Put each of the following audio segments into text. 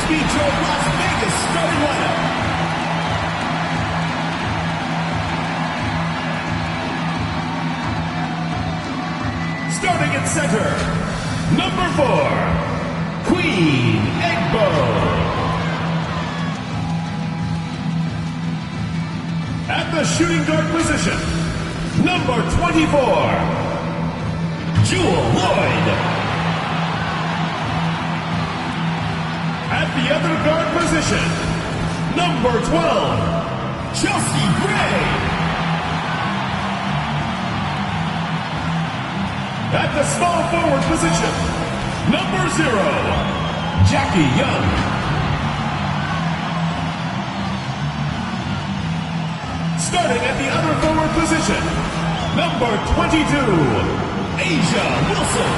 meet your Las Vegas starting lineup. Starting at center, number 4, Queen Egbo. At the shooting guard position, number 24, Jewel Lloyd. At the other guard position, number 12, Chelsea Gray. At the small forward position, number 0, Jackie Young. Starting at the other forward position, number 22, Asia Wilson.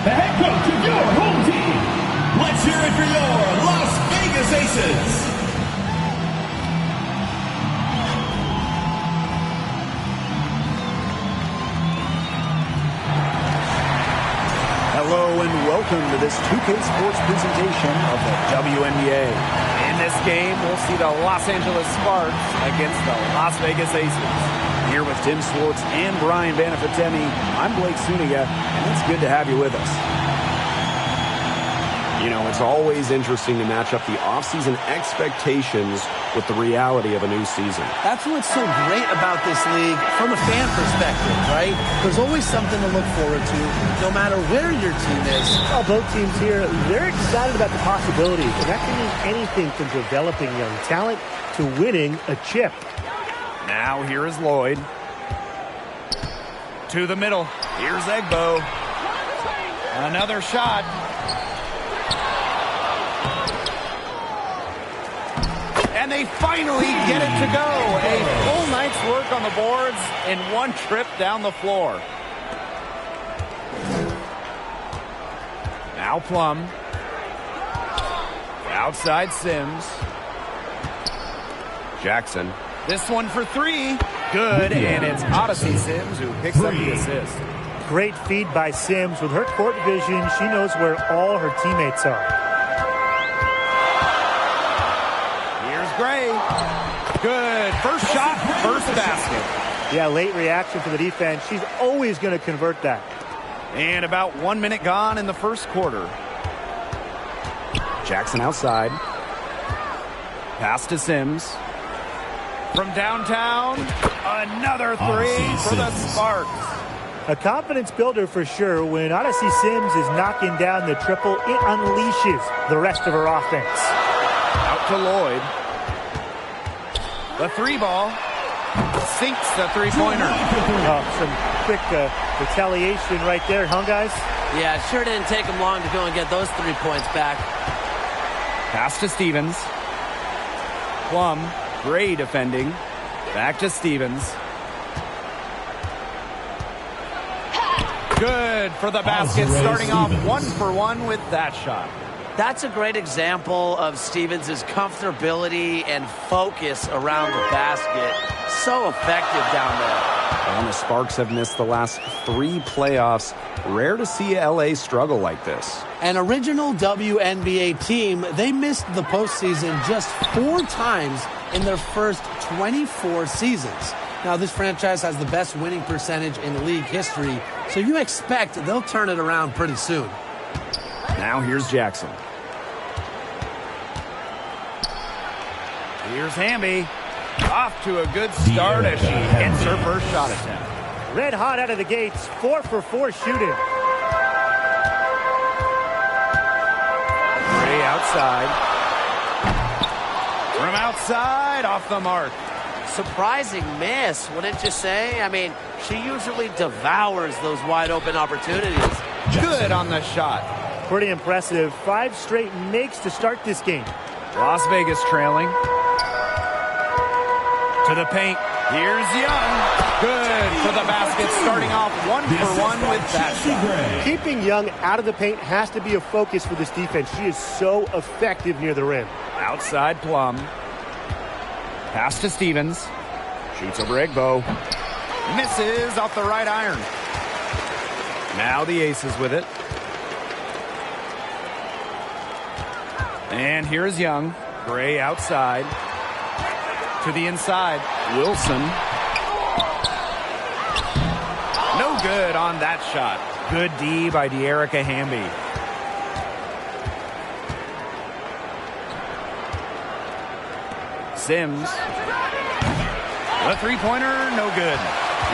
The head coach of your home team. Let's hear it for your Las Vegas Aces. Hello and welcome to this 2K Sports presentation of the WNBA. In this game, we'll see the Los Angeles Sparks against the Las Vegas Aces. Here with Tim Swartz and Brian Banafitemi, I'm Blake Suniga, and it's good to have you with us. You know, it's always interesting to match up the offseason expectations with the reality of a new season. That's what's so great about this league from a fan perspective, right? There's always something to look forward to, no matter where your team is. Well, both teams here, they're excited about the possibilities, and that can mean anything from developing young talent to winning a chip. Now here is Lloyd. To the middle. Here's Egbo. Another shot. And they finally get it to go. A full night's work on the boards in one trip down the floor. Now Plum. Outside Sims. Jackson. This one for 3. Good, and it's Odyssey Sims who picks up the assist. Great feed by Sims. With her court vision, she knows where all her teammates are. Here's Gray. Good. First shot, first basket. Yeah, late reaction for the defense. She's always going to convert that. And about 1 minute gone in the first quarter. Jackson outside. Pass to Sims. From downtown, another 3 for the Sparks. A confidence builder for sure. When Odyssey Sims is knocking down the triple, it unleashes the rest of her offense. Out to Lloyd. The 3 ball sinks the 3-pointer. Oh, some quick retaliation right there, huh, guys? Yeah, it sure didn't take them long to go and get those 3 points back. Pass to Stevens. Plum. Gray defending. Back to Stevens. Good for the basket, starting off 1 for 1 with that shot. That's a great example of Stevens' comfortability and focus around the basket. So effective down there. And the Sparks have missed the last 3 playoffs. Rare to see LA struggle like this. An original WNBA team, they missed the postseason just 4 times in their first 24 seasons. Now, this franchise has the best winning percentage in league history, so you expect they'll turn it around pretty soon. Now here's Jackson. Here's Hamby. Off to a good start as she hits her first shot attempt. Red hot out of the gates, 4 for 4 shooting. Gray outside. From outside, off the mark. Surprising miss, wouldn't you say? I mean, she usually devours those wide open opportunities. Good on the shot. Pretty impressive. 5 straight makes to start this game. Las Vegas trailing. To the paint. Here's Young. Good for the basket, starting off 1 for 1 with that shot. Keeping Young out of the paint has to be a focus for this defense. She is so effective near the rim. Outside Plum. Pass to Stevens. Shoots over Egbo. Misses off the right iron. Now the Aces with it. And here's Young. Gray outside. To the inside. Wilson. No good on that shot. Good D by De'Erica Hamby. Sims. The three-pointer, no good.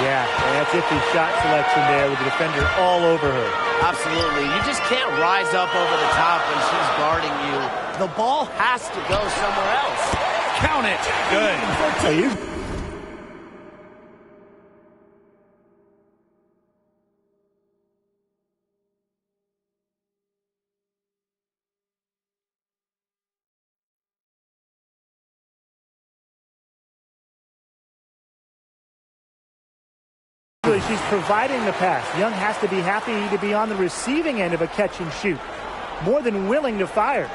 Yeah, that's iffy shot selection there with the defender all over her. Absolutely. You just can't rise up over the top when she's guarding you. The ball has to go somewhere else. Count it. Good. So you... She's providing the pass. Young has to be happy to be on the receiving end of a catch and shoot. More than willing to fire.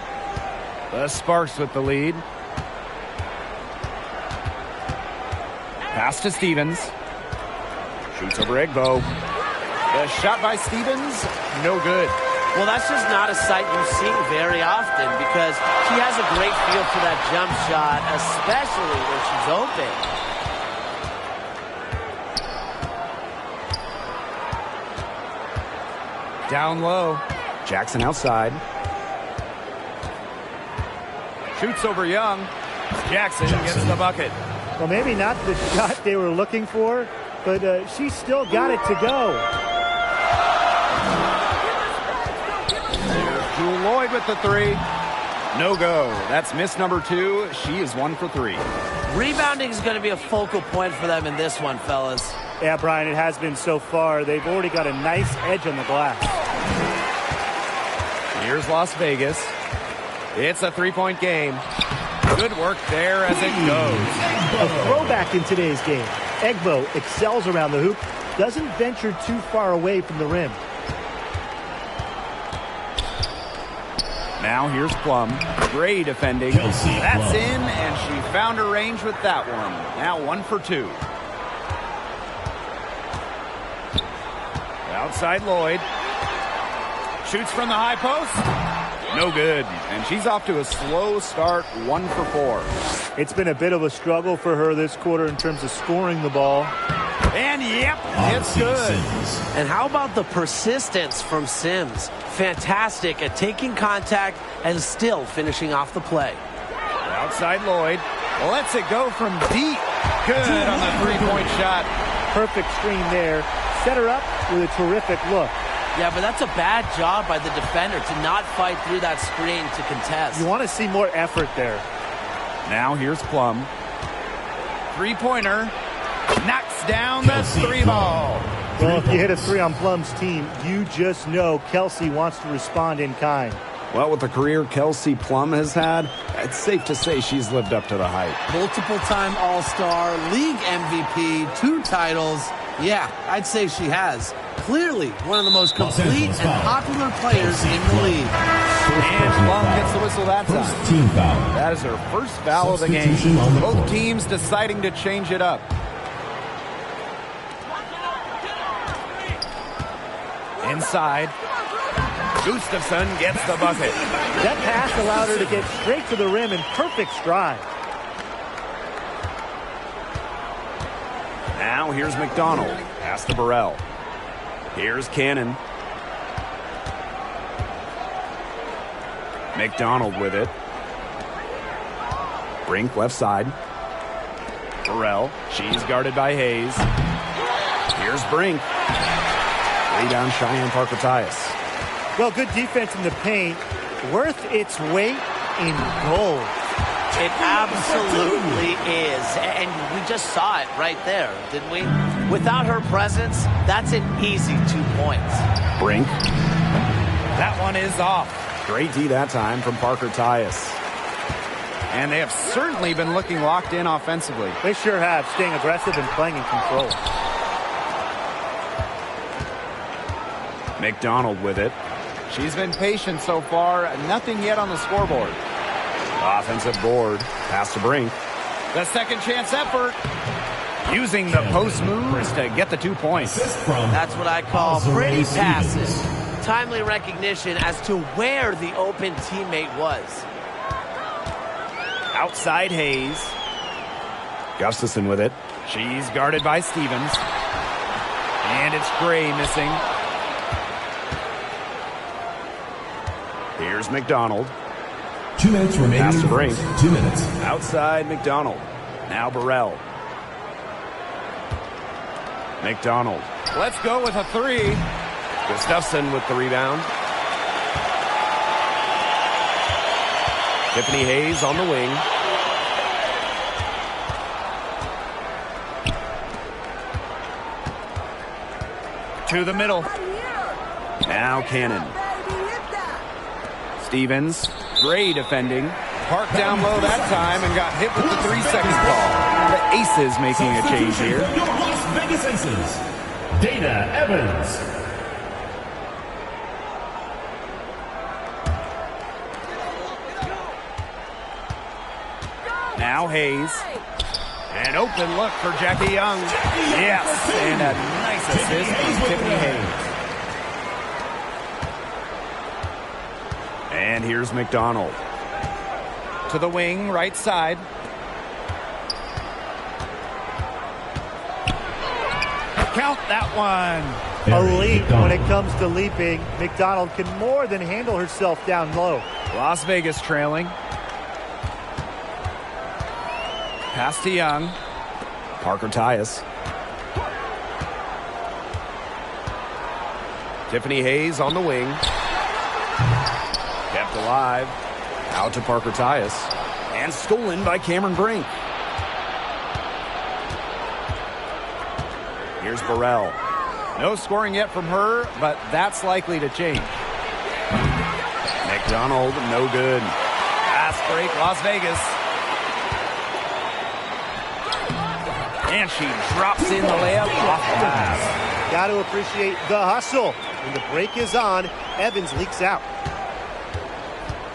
The Sparks with the lead. Pass to Stevens. Shoots over Egbo. The shot by Stevens, no good. Well, that's just not a sight you see very often because she has a great feel for that jump shot, especially when she's open. Down low. Jackson outside. Shoots over Young. Jackson gets the bucket. Well, maybe not the shot they were looking for, but she still got it to go. Jewel Lloyd with the three. No go. That's miss number 2. She is 1 for 3. Rebounding is going to be a focal point for them in this one, fellas. Yeah, Brian, it has been so far. They've already got a nice edge on the glass. Here's Las Vegas. It's a three-point game. Good work there as it goes. A throwback in today's game. Egbo excels around the hoop, doesn't venture too far away from the rim. Now here's Plum. Gray defending. That's in, and she found her range with that one. Now 1 for 2. Outside Lloyd. Shoots from the high post. No good. And she's off to a slow start, 1 for 4. It's been a bit of a struggle for her this quarter in terms of scoring the ball. And yep, it's good. And how about the persistence from Sims? Fantastic at taking contact and still finishing off the play. Outside Lloyd. Lets it go from deep. Good on the three-point shot. Perfect screen there. Set her up with a terrific look. Yeah, but that's a bad job by the defender to not fight through that screen to contest. You want to see more effort there. Now here's Plum. Three-pointer. Knocks down the three ball. Well, if you hit a three on Plum's team, you just know Kelsey wants to respond in kind. Well, with the career Kelsey Plum has had, it's safe to say she's lived up to the hype. Multiple-time All-Star, league MVP, 2 titles. Yeah, I'd say she has. Clearly one of the most complete and popular players in the league. And Plum gets the whistle that time. Team foul. That is her first foul of the game. Both teams deciding to change it up. Inside. Gustafson gets the bucket. That pass allowed her to get straight to the rim in perfect stride. Now here's McDonald. Pass to Burrell. Here's Cannon. McDonald with it. Brink left side. Burrell. She's guarded by Hayes. Here's Brink. Rebound Cheyenne Parker-Tyus. Well, good defense in the paint. Worth its weight in gold. It absolutely is. And we just saw it right there, didn't we? Without her presence, that's an easy 2 points. Brink. That one is off. Great D that time from Parker-Tyus. And they have certainly been looking locked in offensively. They sure have, staying aggressive and playing in control. McDonald with it. She's been patient so far. Nothing yet on the scoreboard. Offensive board. Pass to Brink. The second chance effort. Using the post moves to get the 2 points. That's what I call pretty passive. Timely recognition as to where the open teammate was. Outside Hayes. Gustafson with it. She's guarded by Stevens. And it's Gray missing. Here's McDonald. 2 minutes remaining. Pass to Brink. 2 minutes. Outside McDonald. Now Burrell. McDonald. Let's go with a 3. Gustafson with the rebound. Tiffany Hayes on the wing. To the middle. Now Cannon. Stevens. Gray defending. Parked down low that time and got hit with the 3-second call. The Aces making a change here. Your Las Vegas Aces. Dana Evans. Now Hayes. An open look for Jackie Young. Yes, and a nice assist from Tiffany Hayes. And here's McDonald. To the wing, right side. Count that one. Elite when it comes to leaping. McDonald can more than handle herself down low. Las Vegas trailing. Pass to Young. Parker Tyus. Tiffany Hayes on the wing. Kept alive. Out to Parker Tyus. And stolen by Cameron Brink. Here's Burrell. No scoring yet from her, but that's likely to change. McDonald, no good. Fast break, Las Vegas. And she drops in the layup off the glass. Got to appreciate the hustle. When the break is on, Evans leaks out.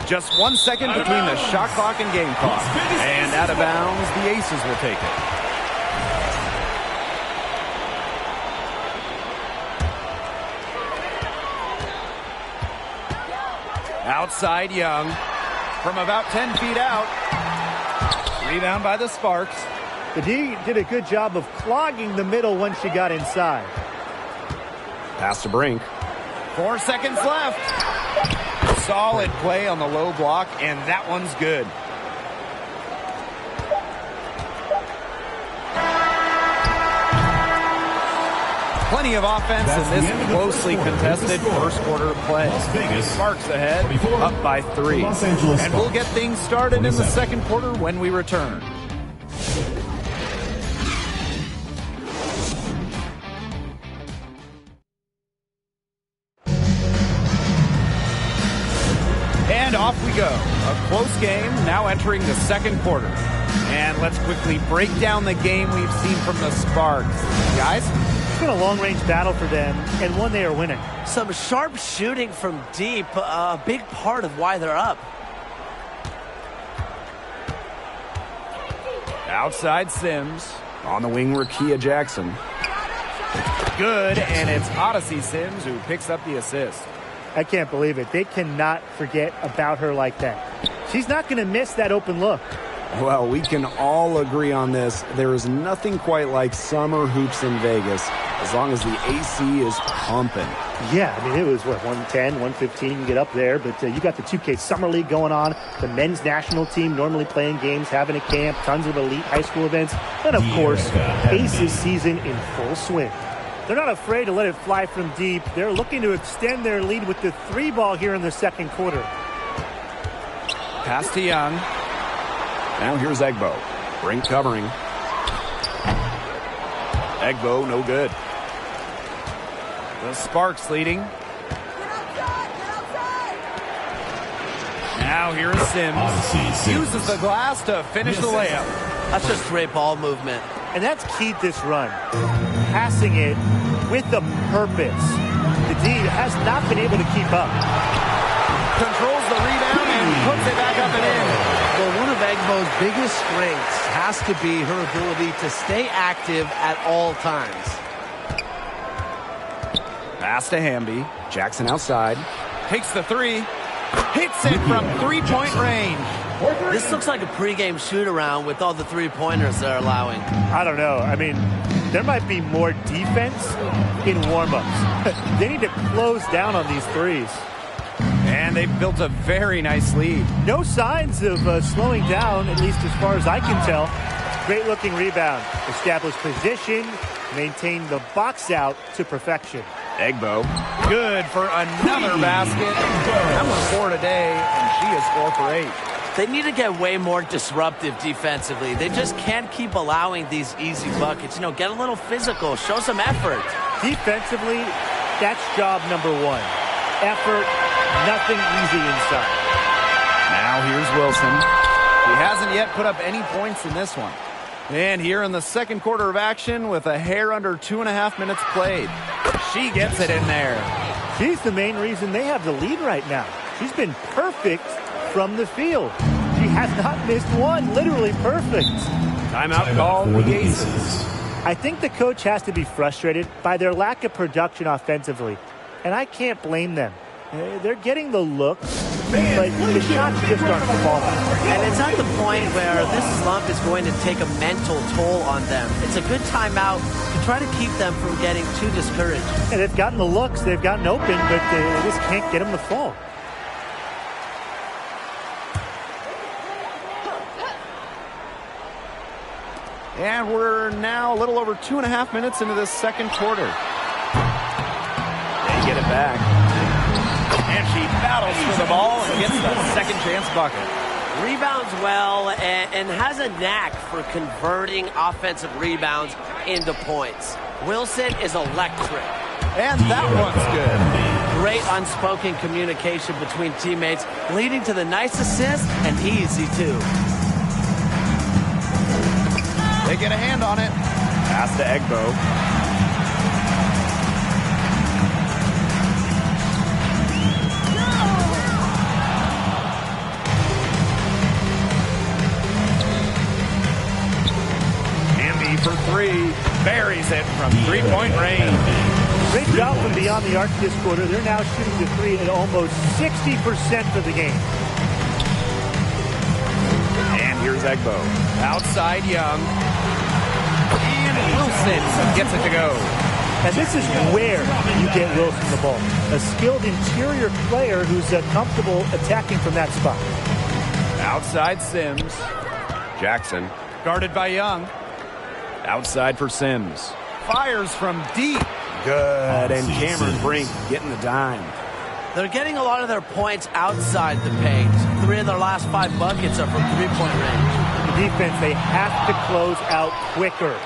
Just 1 second between the shot clock and game clock. And out of bounds, the Aces will take it. Outside Young. From about 10 feet out. Rebound by the Sparks. The D did a good job of clogging the middle once she got inside. Pass to Brink. 4 seconds left. Solid play on the low block, and that one's good. Plenty of offense in this closely contested first quarter of play. Sparks ahead, up by 3. And we'll get things started in the second quarter when we return. And off we go. A close game, now entering the second quarter. And let's quickly break down the game we've seen from the Sparks. Guys? It's been a long-range battle for them, and one they are winning. Some sharp shooting from deep, a big part of why they're up. Outside Sims. On the wing, Rakia Jackson. Good, and it's Odyssey Sims who picks up the assist. I can't believe it. They cannot forget about her like that. She's not going to miss that open look. Well, we can all agree on this. There is nothing quite like summer hoops in Vegas as long as the AC is pumping. Yeah, I mean, it was, 110, 115, you get up there. But you got the 2K Summer League going on, the men's national team normally playing games, having a camp, tons of elite high school events, and, of course, Aces season in full swing. They're not afraid to let it fly from deep. They're looking to extend their lead with the 3-ball here in the second quarter. Pass to Young. Now here's Egbo. Brink covering. Egbo, no good. The Sparks leading. Now here's Sims. Uses the glass to finish the layup. That's just great ball movement. And that's keyed this run. Passing it with a purpose. The D has not been able to keep up. Controls the rebound and puts it back up and in. Well, one of Egbo's biggest strength has to be her ability to stay active at all times. Pass to Hamby. Jackson outside. Takes the three. Hits it from three-point range. This looks like a pregame shoot-around with all the three-pointers they're allowing. I don't know. I mean, there might be more defense in warm-ups. They need to close down on these threes. And they've built a very nice lead. No signs of slowing down, at least as far as I can tell. Great-looking rebound. Establish position. Maintain the box out to perfection. Egbo. Good for another basket. Number 4 today, and she is 4 for 8. They need to get way more disruptive defensively. They just can't keep allowing these easy buckets. You know, get a little physical. Show some effort. Defensively, that's job number 1. Effort, nothing easy inside. Now here's Wilson. He hasn't yet put up any points in this one. And here in the second quarter of action with a hair under 2.5 minutes played. She gets it in there. She's the main reason they have the lead right now. She's been perfect from the field. She has not missed one. Literally perfect. Timeout call for the Aces. I think the coach has to be frustrated by their lack of production offensively. And I can't blame them. They're getting the looks, but the shots just aren't falling. And it's at the point where this slump is going to take a mental toll on them. It's a good timeout to try to keep them from getting too discouraged. And they've gotten the looks, they've gotten open, but they just can't get them to fall. And we're now a little over 2.5 minutes into this second quarter. They get it back. And she battles for the ball and gets the second chance bucket. Rebounds well and has a knack for converting offensive rebounds into points. Wilson is electric. And that one's good. Great unspoken communication between teammates, leading to the nice assist and easy too. They get a hand on it. Pass to Egbo. For 3, buries it from three-point range. Great job from beyond the arc this quarter. They're now shooting the 3 at almost 60% for the game. And here's Egbo. Outside Young. And Wilson gets it to go. And this is where you get Wilson the ball. A skilled interior player who's comfortable attacking from that spot. Outside Sims. Jackson. Guarded by Young. Outside for Sims. Fires from deep. Good. And Cameron Brink getting the dime. They're getting a lot of their points outside the paint. 3 of their last 5 buckets are from three-point range. The defense, they have to close out quicker.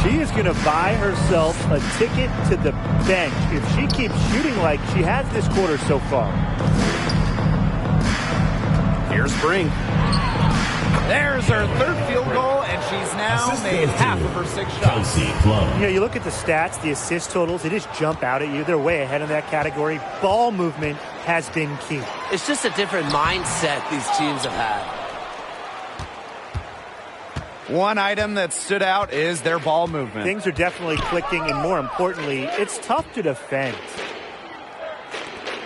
She is going to buy herself a ticket to the bench if she keeps shooting like she has this quarter so far. Here's Brink. There's her third field goal, and she's now made half of her 6 shots. You know, you look at the stats, the assist totals, they just jump out at you. They're way ahead in that category. Ball movement has been key. It's just a different mindset these teams have had. One item that stood out is their ball movement. Things are definitely clicking, and more importantly, it's tough to defend.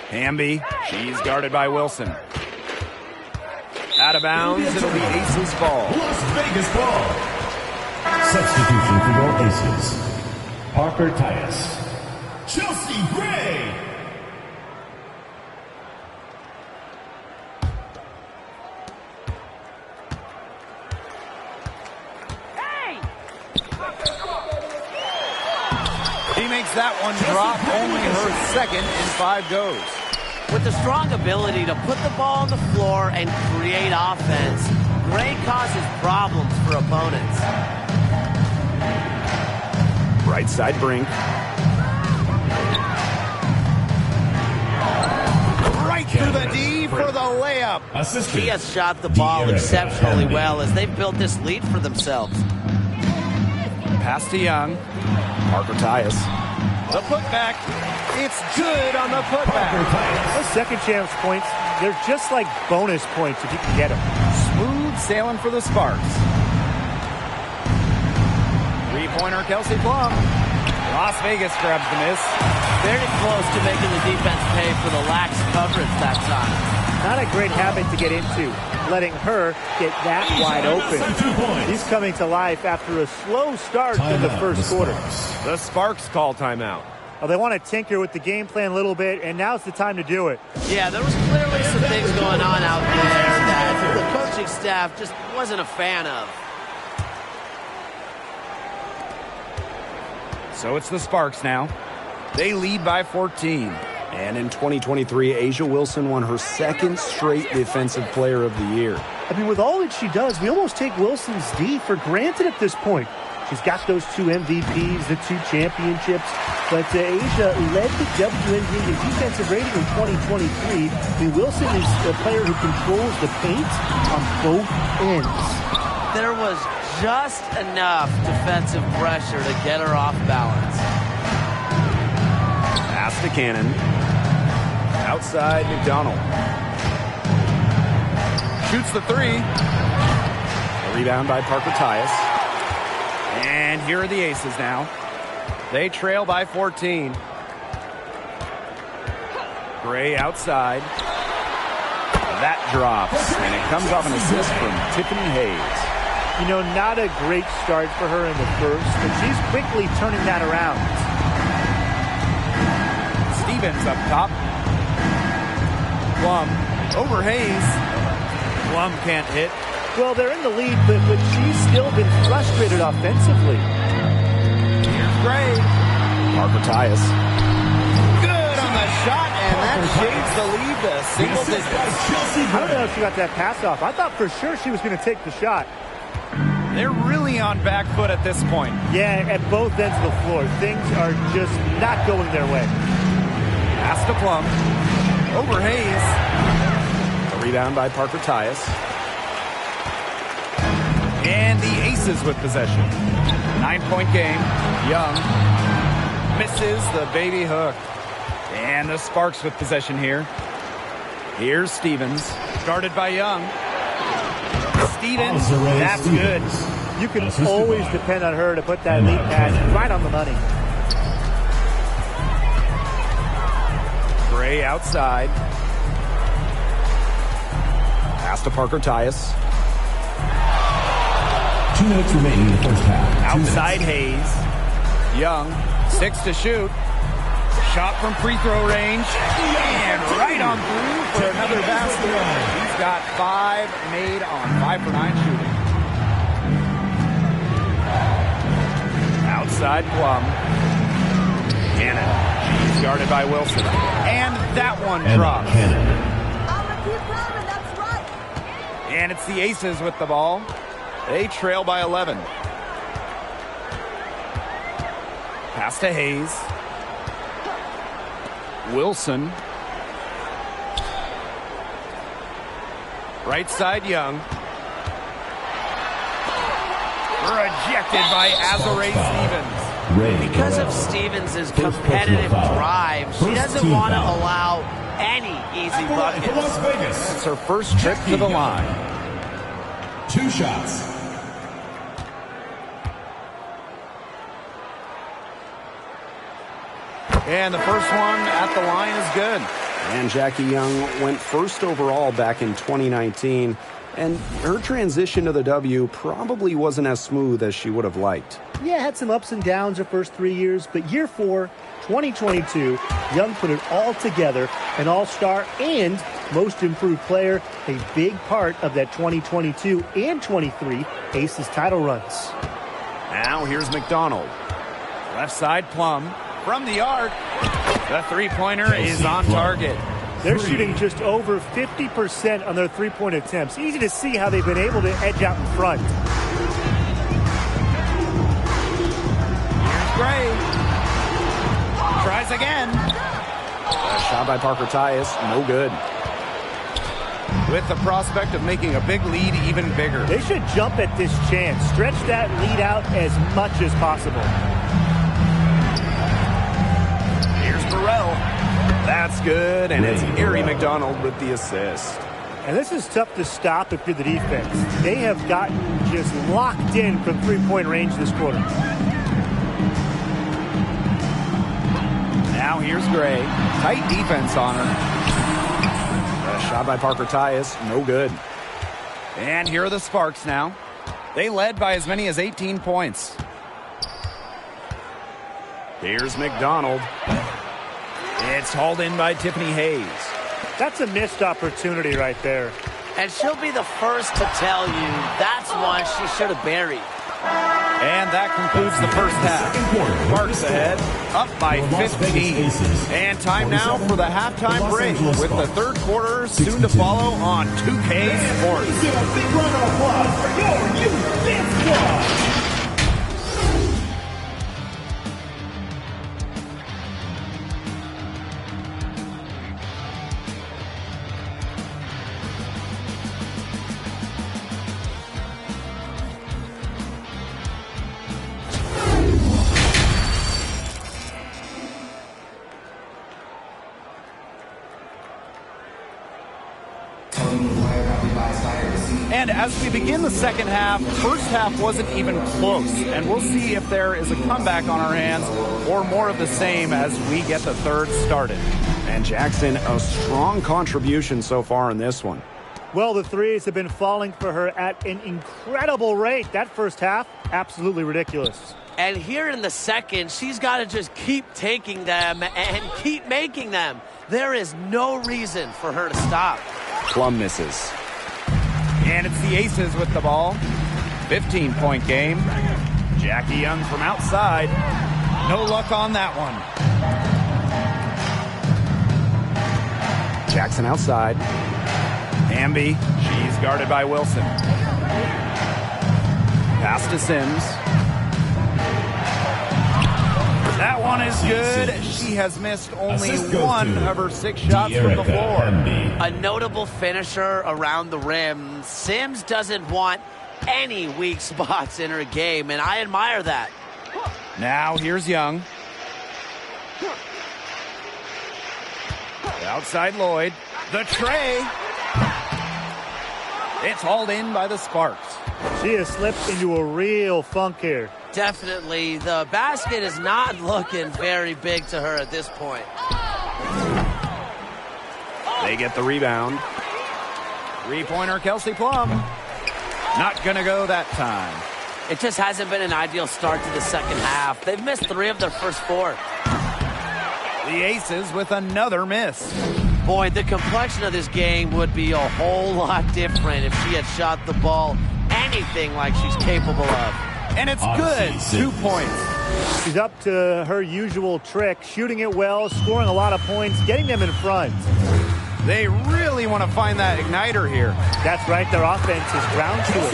Hamby, she's guarded by Wilson. Out of bounds, it'll be Aces ball. Las Vegas ball. Substitution for your Aces. Parker Tyus. Chelsea Gray. He makes that one drop, only her second in 5 goes. With the strong ability to put the ball on the floor and create offense, Gray causes problems for opponents. Right side Brink. Right through the D for the layup. He has shot the ball exceptionally well as they've built this lead for themselves. Pass to Young. Parker Tyus. The putback. It's good on the putback. Those second chance points, they're just like bonus points if you can get them. Smooth sailing for the Sparks. Three-pointer, Kelsey Plum. Las Vegas grabs the miss. Very close to making the defense pay for the lax coverage that time. Not a great habit to get into, letting her get that wide open. He's coming to life after a slow start in the first quarter. The Sparks call timeout. Well, they want to tinker with the game plan a little bit, and now's the time to do it. Yeah, there was clearly some things going on out there that the coaching staff just wasn't a fan of. So it's the Sparks now. They lead by 14. And in 2023, A'ja Wilson won her second straight Defensive Player of the Year. I mean, with all that she does, we almost take Wilson's D for granted at this point. She's got those 2 MVPs, the 2 championships, but A'ja led the WNBA in defensive rating in 2023. I mean, Wilson is the player who controls the paint on both ends. There was just enough defensive pressure to get her off balance. Pass to Cannon. Outside McDonald. Shoots the three. A rebound by Parker Tyus. And here are the Aces now. They trail by 14. Gray outside. That drops. And it comes off an assist from Tiffany Hayes. You know, not a great start for her in the first, but she's quickly turning that around. Stevens up top. Plum over Hayes. Plum can't hit. Well, they're in the lead, but she's still been frustrated offensively. Here's Gray. Parker Tyus. Good on the shot, and that shades the lead to single digits. I don't know if she got that pass off. I thought for sure she was going to take the shot. They're really on back foot at this point. Yeah, at both ends of the floor. Things are just not going their way. Pass to Plum. Over Hayes. A rebound by Parker Tyus. And the Aces with possession. 9-point game. Young misses the baby hook. And the Sparks with possession here. Here's Stevens. Started by Young. Stevens, that's good. You can always depend on her to put that lead pass right on the money. Gray outside. Pass to Parker Tyus. 2 minutes remaining in the first half. Outside Hayes. Young, 6 to shoot. Shot from free throw range. And right on through for another basket. He's got 5 made on 5 for 9 shooting. Outside Plum. Cannon. She's guarded by Wilson. And that one drops. And it's the Aces with the ball. They trail by 11. Pass to Hayes. Wilson. Right side Young. Rejected by Azurá Stevens. Because of Stevens' competitive drive, she doesn't want to allow any easy buckets. It's her first trip to the line. 2 shots. And the first one at the line is good. And Jackie Young went first overall back in 2019. And her transition to the W probably wasn't as smooth as she would have liked. Yeah, had some ups and downs her first 3 years, but year 4, 2022, Young put it all together, an all-star and most improved player, a big part of that 2022 and 23 Aces title runs. Now here's McDonald. Left side Plum. From the arc, the three-pointer is on target. They're shooting just over 50% on their three-point attempts. Easy to see how they've been able to edge out in front. Here's Gray. Tries again. A shot by Parker Tyus, no good. With the prospect of making a big lead even bigger. They should jump at this chance. Stretch that lead out as much as possible. Here's Burrell. That's good, and it's Erie McDonald with the assist. And this is tough to stop if you're the defense. They have gotten just locked in from three-point range this quarter. Now here's Gray. Tight defense on her. A shot by Parker Tyus, no good. And here are the Sparks now. They led by as many as 18 points. Here's McDonald. It's hauled in by Tiffany Hayes. That's a missed opportunity right there. And she'll be the first to tell you that's one she should have buried. And that concludes the first half. Sparks ahead, up by 15. And time now for the halftime break with the third quarter soon to follow on 2K Sports. Give a big round of applause for your youth dance squad. And as we begin the second half, first half wasn't even close. And we'll see if there is a comeback on our hands or more of the same as we get the third started. And Jackson, a strong contribution so far in this one. Well, the threes have been falling for her at an incredible rate. That first half, absolutely ridiculous. And here in the second, she's got to just keep taking them and keep making them. There is no reason for her to stop. Plum misses. And it's the Aces with the ball. 15-point game. Jackie Young from outside. No luck on that one. Jackson outside. Hamby, she's guarded by Wilson. Pass to Sims. That one is good. She has missed only one of her 6 shots from the floor. A notable finisher around the rim. Sims doesn't want any weak spots in her game, and I admire that. Now here's Young. Outside Lloyd. The tray. It's hauled in by the Sparks. She has slipped into a real funk here. Definitely. The basket is not looking very big to her at this point. They get the rebound. Three-pointer Kelsey Plum. Not going to go that time. It just hasn't been an ideal start to the second half. They've missed 3 of their first 4. The Aces with another miss. Boy, the complexion of this game would be a whole lot different if she had shot the ball anything like she's capable of. And it's good. 2 points. She's up to her usual trick, shooting it well, scoring a lot of points, getting them in front. They really want to find that igniter here. That's right, their offense is ground to it.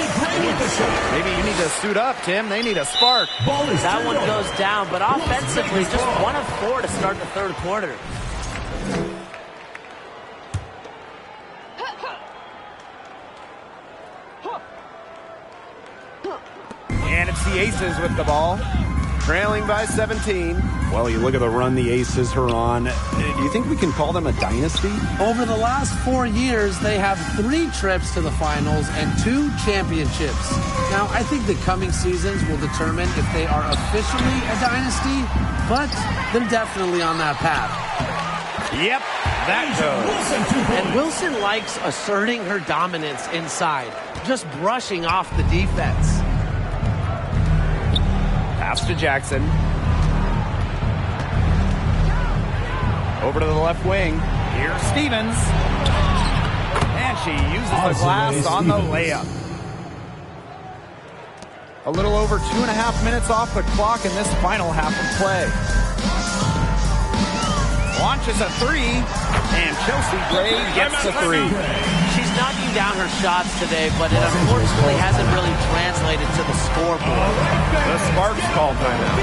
Maybe you need to suit up, Tim. They need a spark. That one goes down, but offensively, just 1 of 4 to start the third quarter. And it's the Aces with the ball. Trailing by 17. Well, you look at the run the Aces are on. Do you think we can call them a dynasty? Over the last 4 years, they have 3 trips to the finals and 2 championships. Now, I think the coming seasons will determine if they are officially a dynasty, but they're definitely on that path. Yep, that goes. And Wilson likes asserting her dominance inside, just brushing off the defense. Pass to Jackson. Over to the left wing. Here's Stevens. And she uses the glass on the layup. A little over 2.5 minutes off the clock in this final half of play. Launches a 3, and Chelsea Gray gets the 3. She's knocking down her shots today, but it unfortunately hasn't really translated to the scoreboard. The Sparks call timeout.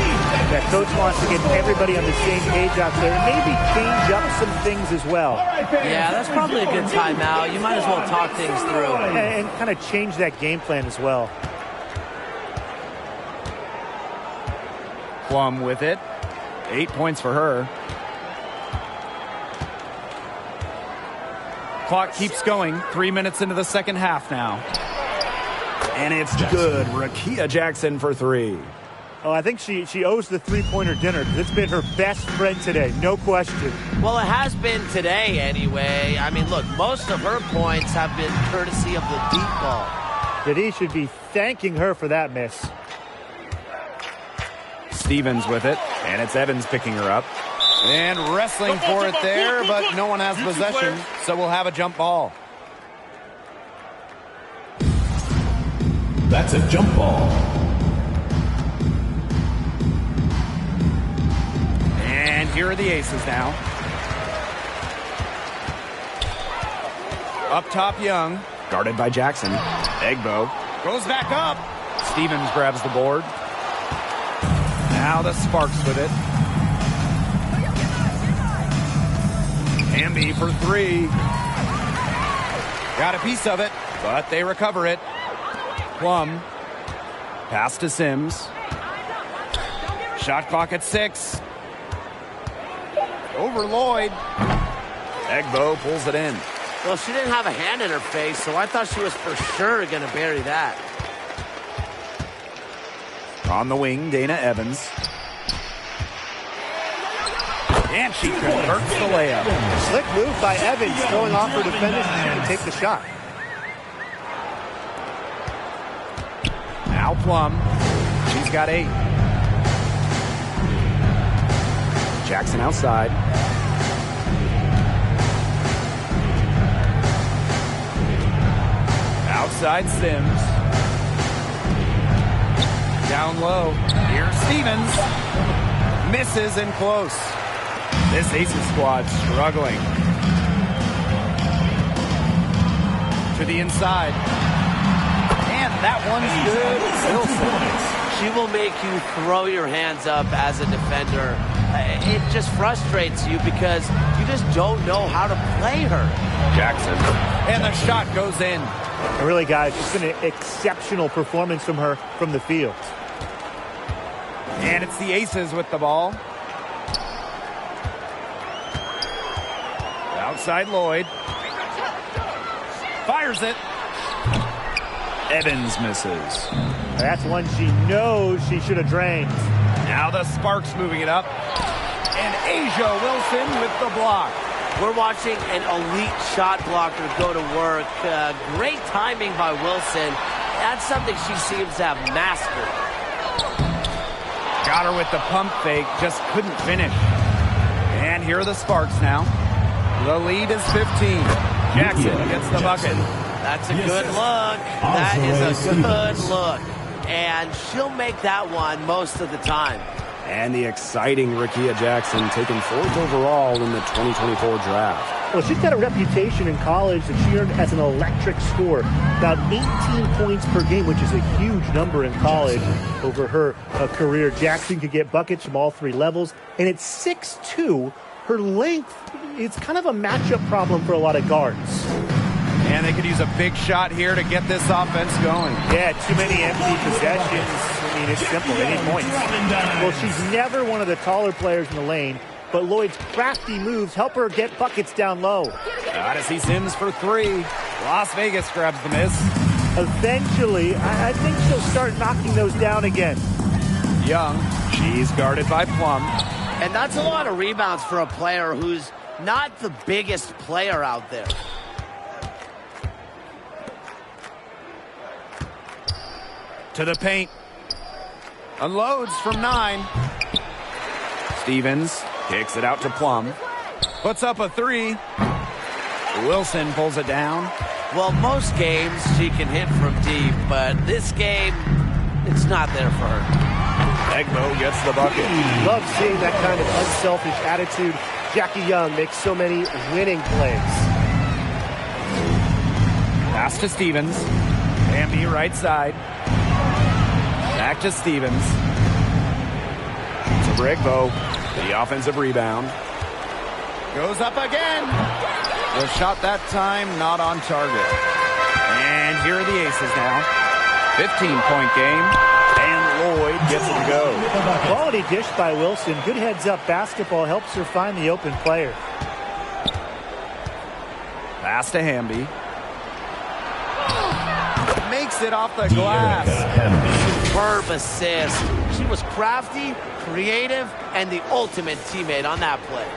That coach wants to get everybody on the same page out there and maybe change up some things as well. Yeah, that's probably a good timeout. You might as well talk things through. And kind of change that game plan as well. Plum with it. 8 points for her. Clock keeps going. 3 minutes into the second half now. And it's good. Rickea Jackson for three. Oh, I think she owes the three-pointer dinner because it's been her best friend today, no question. Well, it has been today anyway. I mean, look, most of her points have been courtesy of the deep ball. Dede should be thanking her for that miss. Stevens with it, and it's Evans picking her up. And wrestling for it there, but no one has possession, so we'll have a jump ball. That's a jump ball. And here are the Aces now. Up top, Young. Guarded by Jackson. Egbo goes back up. Stevens grabs the board. Now the Sparks with it. Hamby for three. Got a piece of it, but they recover it. Plum. Pass to Sims. Shot clock at 6. Over Lloyd. Egbo pulls it in. Well, she didn't have a hand in her face, so I thought she was for sure going to bury that. On the wing, Dana Evans. And she converts the layup. Slick move by Evans, throwing off her defenders to take the shot. Now Plum. She's got 8. Jackson outside. Outside Sims. Down low. Here's Stevens. Misses in close. This Aces squad struggling. To the inside. And that one's good. Wilson. She will make you throw your hands up as a defender. It just frustrates you because you just don't know how to play her. Jackson. And the shot goes in. And really, guys, it's been an exceptional performance from her from the field. And it's the Aces with the ball. Outside Lloyd. Fires it. Evans misses. That's one she knows she should have drained. Now the Sparks moving it up. And Asia Wilson with the block. We're watching an elite shot blocker go to work. Great timing by Wilson. That's something she seems to have mastered. Got her with the pump fake, just couldn't finish. And here are the Sparks now. The lead is 15. Jackson gets the bucket. That's a good look. That is a good look. And she'll make that one most of the time. And the exciting Rickea Jackson taken 4th overall in the 2024 draft. Well, she's got a reputation in college that she earned as an electric scorer. About 18 points per game, which is a huge number in college over her career. Jackson could get buckets from all 3 levels. And at 6'2", her length, it's kind of a matchup problem for a lot of guards. And they could use a big shot here to get this offense going. Yeah, too many empty possessions. I mean, it's simple. They need points. Well, she's never one of the taller players in the lane, but Lloyd's crafty moves help her get buckets down low. Got to see Sims for 3. Las Vegas grabs the miss. Eventually, I think she'll start knocking those down again. Young, she's guarded by Plum. And that's a lot of rebounds for a player who's not the biggest player out there. To the paint. Unloads from 9. Stevens kicks it out to Plum. Puts up a 3. Wilson pulls it down. Well, most games she can hit from deep, but this game, it's not there for her. Egbo gets the bucket. Love seeing that kind of unselfish attitude. Jackie Young makes so many winning plays. Pass to Stevens. Hamby right side. Back to Stevens. To Egbo. The offensive rebound. Goes up again. The shot that time not on target. And here are the Aces now. 15-point game. And Lloyd gets it to go. Quality dish by Wilson. Good heads-up basketball helps her find the open player. Pass Pass to Hamby. Makes it off the glass. Superb assist. She was crafty, creative, and the ultimate teammate on that play.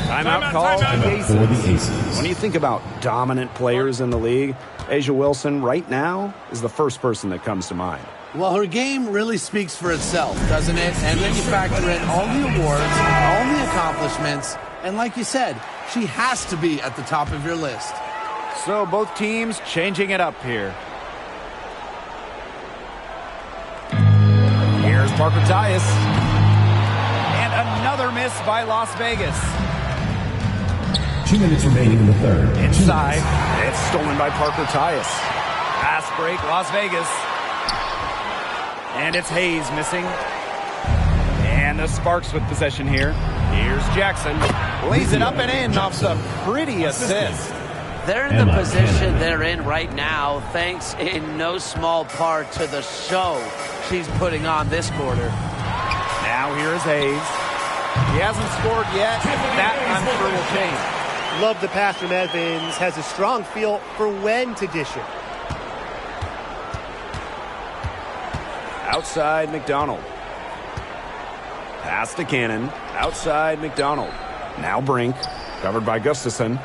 Timeout call for the Aces. When you think about dominant players in the league, A'ja Wilson right now is the first person that comes to mind. Well, her game really speaks for itself, doesn't it? And then you factor in all the awards, all the accomplishments, and like you said, she has to be at the top of your list. So both teams changing it up here. Here's Parker Tyus. And another miss by Las Vegas. 2 minutes remaining in the third. Inside. It's stolen by Parker Tyus. Pass break, Las Vegas. And it's Hayes missing. And the Sparks with possession here. Here's Jackson. Lays it up and in off the pretty assist. They're in the position they're in right now, thanks in no small part to the show she's putting on this quarter. Now here is Hayes. He hasn't scored yet. That, I'm sure, will change. Love the pass from Evans. Has a strong feel for when to dish it. Outside McDonald. Pass to Cannon. Outside McDonald. Now Brink. Covered by Gustafson.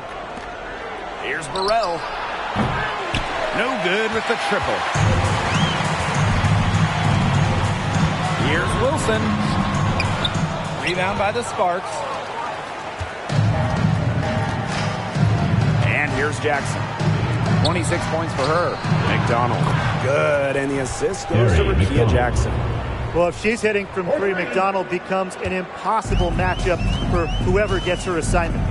Here's Burrell. No good with the triple. Here's Wilson. Rebound by the Sparks. And here's Jackson. 26 points for her. McDonald. Good. And the assist goes to Rakia Jackson. Well, if she's hitting from three, McDonald becomes an impossible matchup for whoever gets her assignment.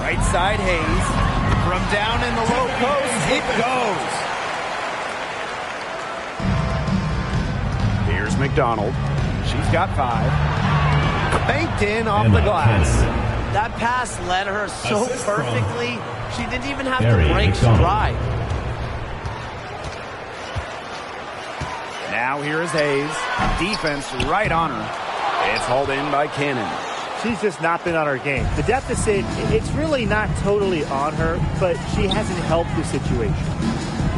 Right side, Hayes. From down in the low post, it goes. Here's McDonald. She's got 5. Banked in off the glass. That pass led her so perfectly, she didn't even have to break stride. Now here is Hayes. Defense right on her. It's hauled in by Cannon. She's just not been on her game. The deficit, it's really not totally on her, but she hasn't helped the situation.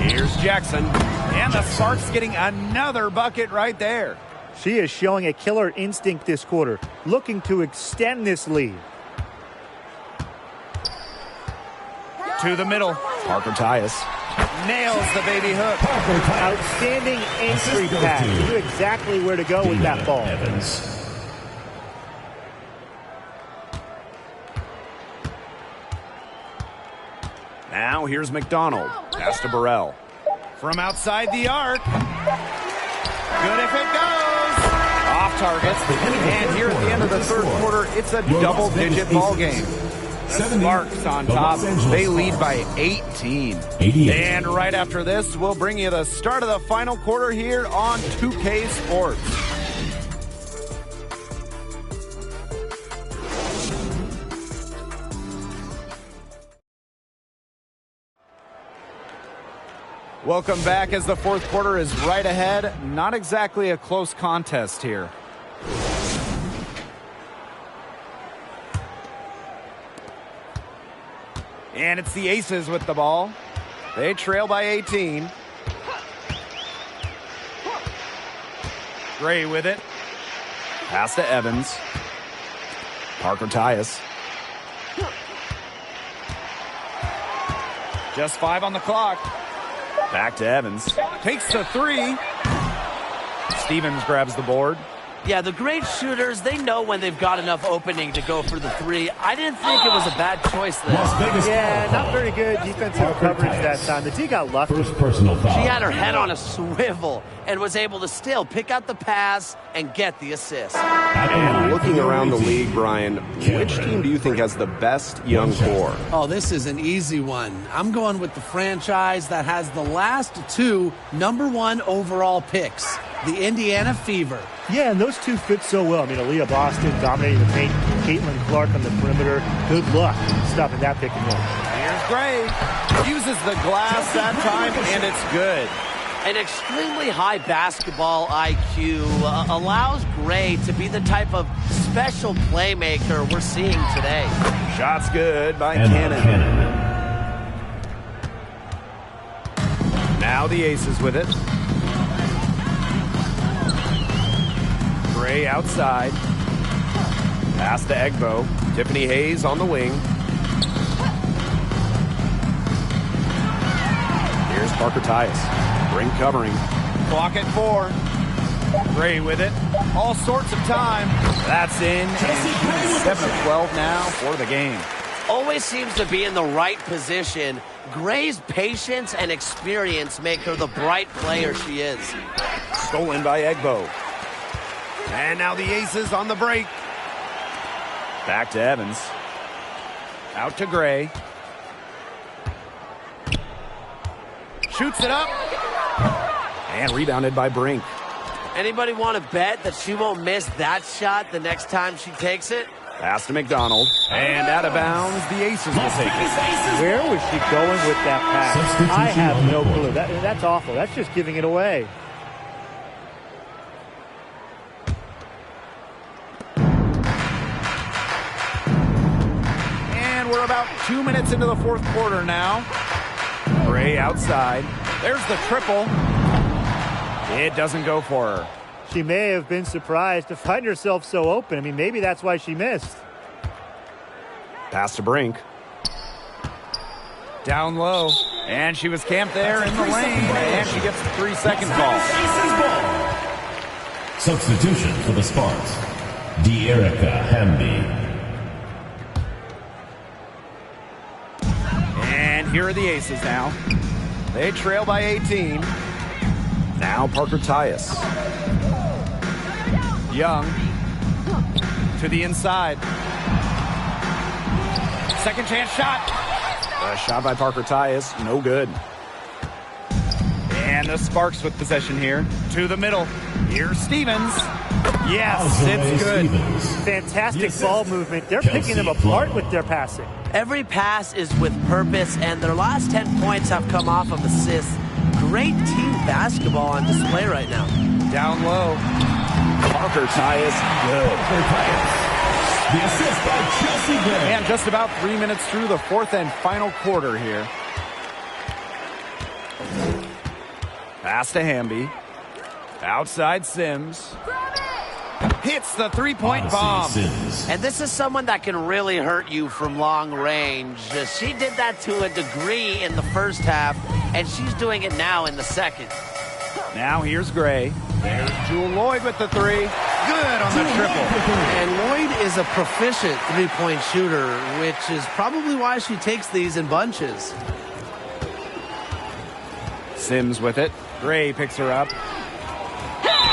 Here's Jackson. And the Sparks getting another bucket right there. She is showing a killer instinct this quarter, looking to extend this lead. To the middle. Parker Tyus. Nails the baby hook. Outstanding entry pass. Knew exactly where to go with that ball. Evans. Now here's McDonald. Pass to Burrell. From outside the arc. Good if it goes. Off target. And here at the end of the third quarter, it's a double-digit ball game. The Sparks on top. They lead by 18. And right after this, we'll bring you the start of the final quarter here on 2K Sports. Welcome back as the fourth quarter is right ahead. Not exactly a close contest here. And it's the Aces with the ball. They trail by 18. Gray with it. Pass to Evans. Parker Tyus. Just 5 on the clock. Back to Evans. Takes the 3. Stevens grabs the board. Yeah, the great shooters, they know when they've got enough opening to go for the 3. I didn't think it was a bad choice there. Yeah, not very good defensive coverage that time. The D got lucky. First personal foul. She had her head on a swivel and was able to still pick out the pass and get the assist. And looking around the league, Brian, which team do you think has the best young core? Oh, this is an easy one. I'm going with the franchise that has the last 2 #1 overall picks, the Indiana Fever. Yeah, and those two fit so well. I mean, Aaliyah Boston dominating the paint, Caitlin Clark on the perimeter. Good luck stopping that pick and roll. Here's Gray. Uses the glass that time, and it's good. An extremely high basketball IQ allows Gray to be the type of special playmaker we're seeing today. Shot's good by Cannon. Now the Aces with it. Gray outside. Pass to Egbo. Tiffany Hayes on the wing. Here's Parker Tyus. Brink covering. Clock at 4. Gray with it. All sorts of time. That's in. And she's 7 of 12 now for the game. Always seems to be in the right position. Gray's patience and experience make her the bright player she is. Stolen by Egbo. And now the Aces on the break. Back to Evans. Out to Gray. Shoots it up. And rebounded by Brink. Anybody want to bet that she won't miss that shot the next time she takes it? Pass to McDonald. And out of bounds, the Aces will take it. Where was she going with that pass? I have no clue. That's awful. That's just giving it away. And we're about 2 minutes into the fourth quarter now. Gray outside. There's the triple. It doesn't go for her. She may have been surprised to find herself so open. I mean, maybe that's why she missed. Pass to Brink. Down low. And she was camped there in the lane. And she gets the 3-second call. Substitution for the Sparks. De'Erica Hamby. And here are the Aces now. They trail by 18. Now Parker Tyus. Young to the inside. Second chance shot. A shot by Parker Tyus. No good. And the Sparks with possession here. To the middle. Here's Stevens. Yes, it's good. Fantastic ball movement. They're picking them apart with their passing. Every pass is with purpose, and their last 10 points have come off of assists. Great team basketball on display right now. Down low. Parker Tyus, good. The assist by Chelsea Gray. And just about 3 minutes through the fourth and final quarter here. Pass to Hamby. Outside Sims. Hits the three-point bomb. And this is someone that can really hurt you from long range. She did that to a degree in the first half, and she's doing it now in the second. Now here's Gray. There's Jewel Lloyd with the 3. Good on the triple. And Lloyd is a proficient three-point shooter, which is probably why she takes these in bunches. Sims with it. Gray picks her up.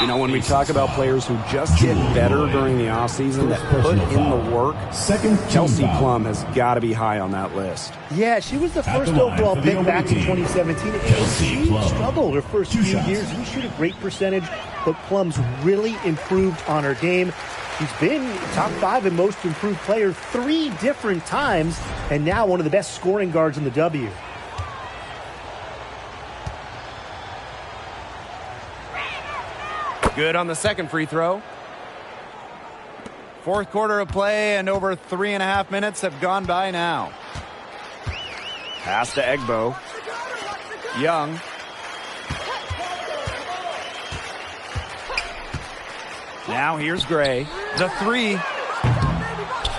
You know, when we talk about players who just get better during the offseason, that put in the work, Chelsea Plum has got to be high on that list. Yeah, she was the first overall pick back in 2017. And she struggled her first few years. Didn't shoot a great percentage, but Plum's really improved on her game. She's been top 5 in most improved player 3 different times, and now one of the best scoring guards in the W. Good on the second free throw. Fourth quarter of play, and over 3.5 minutes have gone by now. Pass to Egbo. Young. Now here's Gray. The 3.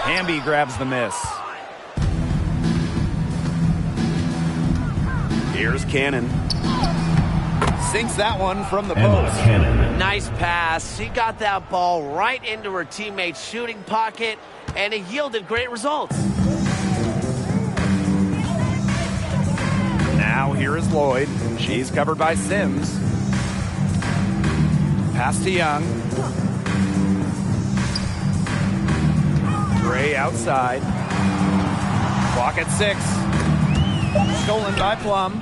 Hamby grabs the miss. Here's Cannon. Sinks that one from the post. Nice pass. She got that ball right into her teammate's shooting pocket, and it yielded great results. Now here is Lloyd. She's covered by Sims. Pass to Young. Gray outside. Clock at 6. Stolen by Plum.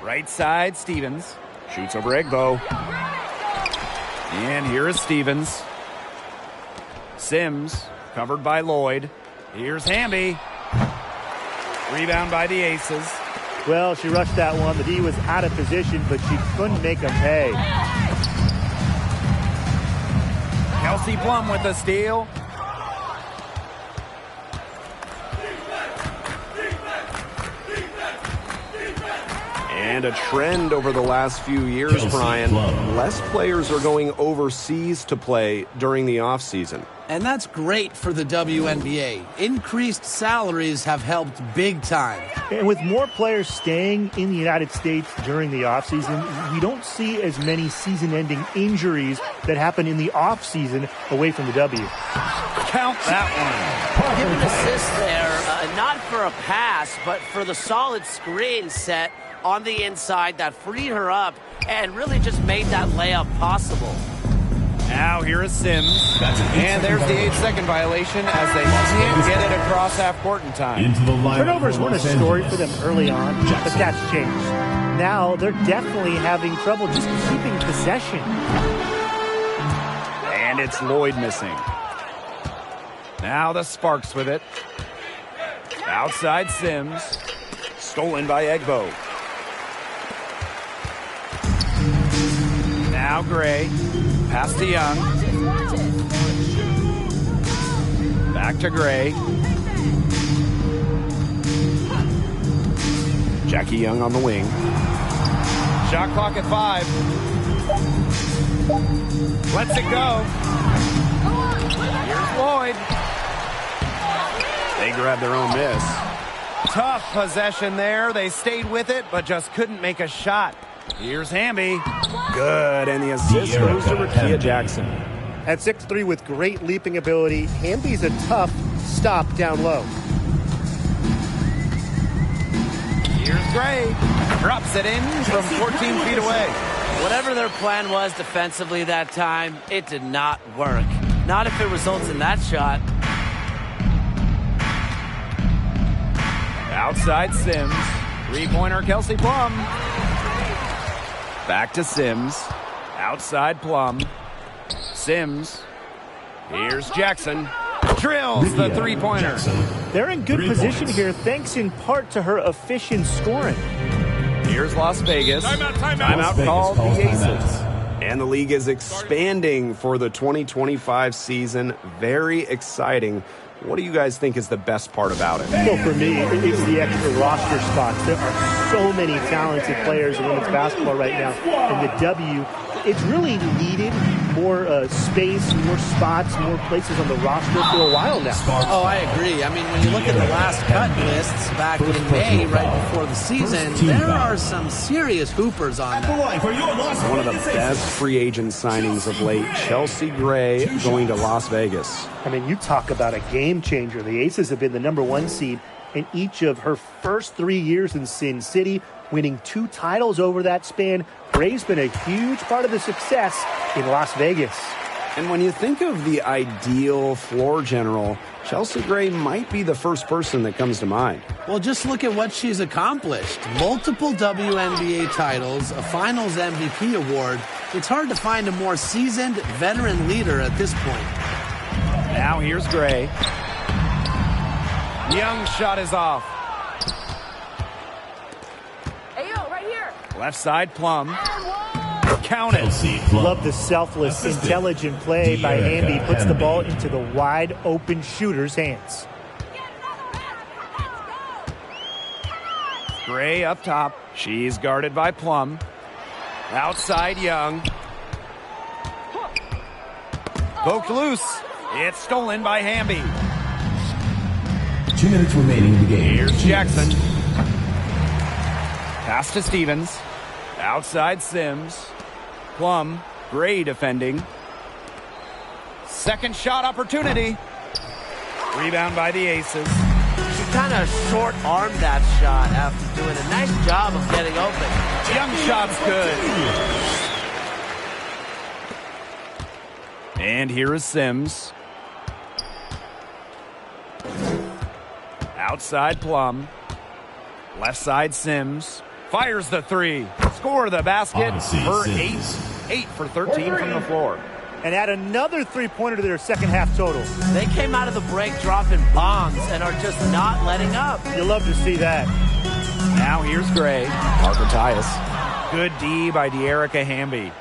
Right side, Stevens. Shoots over Egbo. And here is Stevens. Sims, covered by Lloyd. Here's Hamby. Rebound by the Aces. Well, she rushed that one. The D was out of position, but she couldn't make him pay. Kelsey Plum with the steal. And a trend over the last few years, Brian. Less players are going overseas to play during the offseason. And that's great for the WNBA. Increased salaries have helped big time. And with more players staying in the United States during the offseason, we don't see as many season-ending injuries that happen in the offseason away from the W. Count that one. Give an assist there, not for a pass, but for the solid screen set on the inside that freed her up and really just made that layup possible. Now here is Sims. And there's the 8-second violation as they can't get it across half court in time. Turnovers weren't a story for them early on, but that's changed. Now they're definitely having trouble just keeping possession. And it's Lloyd missing. Now the Sparks with it. Outside Sims. Stolen by Egbo. Now Gray. Pass to Young. Back to Gray. Jackie Young on the wing. Shot clock at 5. Lets it go. Here's Lloyd. They grab their own miss. Tough possession there. They stayed with it, but just couldn't make a shot. Here's Hamby. Good, and the assist goes to Rakia Jackson. At 6'3" with great leaping ability, Hamby's a tough stop down low. Here's Gray. Drops it in from 14 feet away. Whatever their plan was defensively that time, it did not work. Not if it results in that shot. Outside Sims. Three-pointer Kelsey Plum. Back to Sims. Outside Plum. Sims. Here's Jackson. Drills the three-pointer. They're in good position here thanks in part to her efficient scoring. Here's Las Vegas. Timeout called the Aces. And the league is expanding for the 2025 season. Very exciting. What do you guys think is the best part about it? Well, for me, it's the extra roster spots. There are so many talented players in women's basketball right now. And the W, it's really needed more space, more spots, more places on the roster for a while now. Oh, I agree. I mean, when you look at the last cut lists back in May, right before the season, there are some serious hoopers on that. One of the best free agent signings of late, Chelsea Gray going to Las Vegas. I mean, you talk about a game changer. The Aces have been the #1 seed in each of her first 3 years in Sin City, winning 2 titles over that span. Gray's been a huge part of the success in Las Vegas. And when you think of the ideal floor general, Chelsea Gray might be the first person that comes to mind. Well, just look at what she's accomplished. Multiple WNBA titles, a Finals MVP award. It's hard to find a more seasoned veteran leader at this point. Now here's Gray. Young's shot is off. Hey, yo, right here. Left side Plum. Count it. Love the selfless, intelligent play by Hamby. Puts the ball into the wide open shooter's hands. Gray up top. She's guarded by Plum. Outside Young. Poked loose. It's stolen by Hamby. 2 minutes remaining in the game. Here's Jackson. Pass to Stevens. Outside Sims. Plum. Gray defending. Second shot opportunity. Rebound by the Aces. She kind of short-armed that shot after doing a nice job of getting open. Young shot's good. And here is Sims. Outside Plum. Left side Sims. Fires the three. Score the basket. For 8 for 13 from the floor. And add another three-pointer to their second half total. They came out of the break dropping bombs and are just not letting up. You love to see that. Now here's Gray. Parker Tyus. Good D by De'Erica Hamby.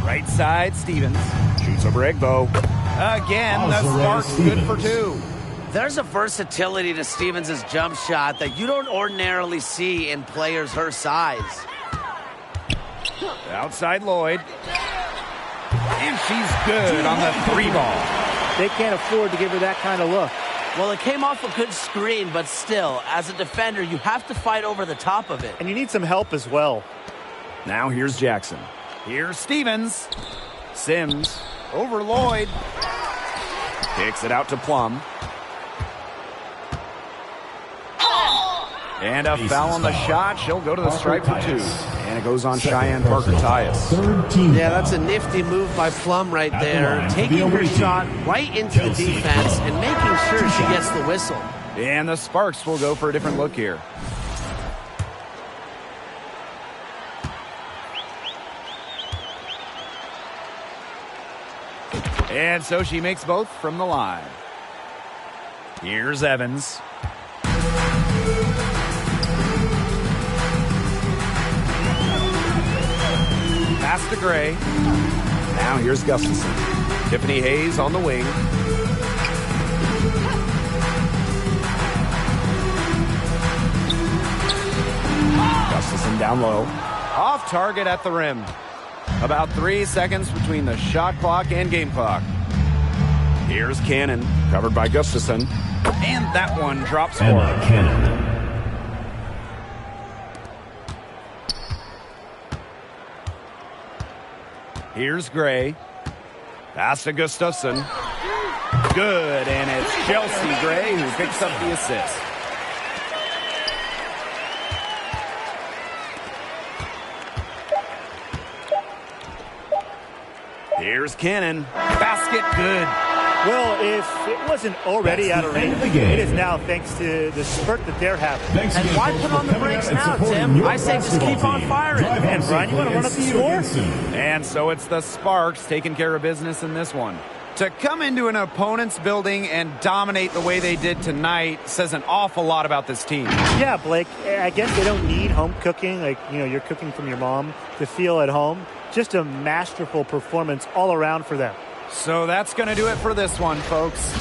Right side, Stevens. Shoots over Egbo. Again, the Sparks good for 2. There's a versatility to Stevens' jump shot that you don't ordinarily see in players her size. Outside Lloyd. And she's good on the 3-ball. They can't afford to give her that kind of look. Well, it came off a good screen, but still, as a defender, you have to fight over the top of it. And you need some help as well. Now here's Jackson. Here's Stevens. Sims over Lloyd. Kicks it out to Plum. And a foul on the shot. She'll go to the stripe for 2. And it goes on Cheyenne Parker Tyus. Yeah, that's a nifty move by Plum right there. Taking her shot right into the defense and making sure she gets the whistle. And the Sparks will go for a different look here. And so she makes both from the line. Here's Evans. Pass to Gray. Now here's Gustafson. Tiffany Hayes on the wing. Gustafson down low. Off target at the rim. About 3 seconds between the shot clock and game clock. Here's Cannon, covered by Gustafson. And that one drops for Cannon. Here's Gray. Pass to Gustafson. Good, and it's Chelsea Gray who picks up the assist. Here's Cannon. Basket good. Well, if it wasn't already out of range, it is now thanks to the spurt that they're having. And why put on the brakes now, Tim? I say just keep on firing. And Brian, you want to run up the score? And so it's the Sparks taking care of business in this one. To come into an opponent's building and dominate the way they did tonight says an awful lot about this team. Yeah, Blake, I guess they don't need home cooking, like, you're cooking from your mom, to feel at home. Just a masterful performance all around for them. So that's going to do it for this one, folks.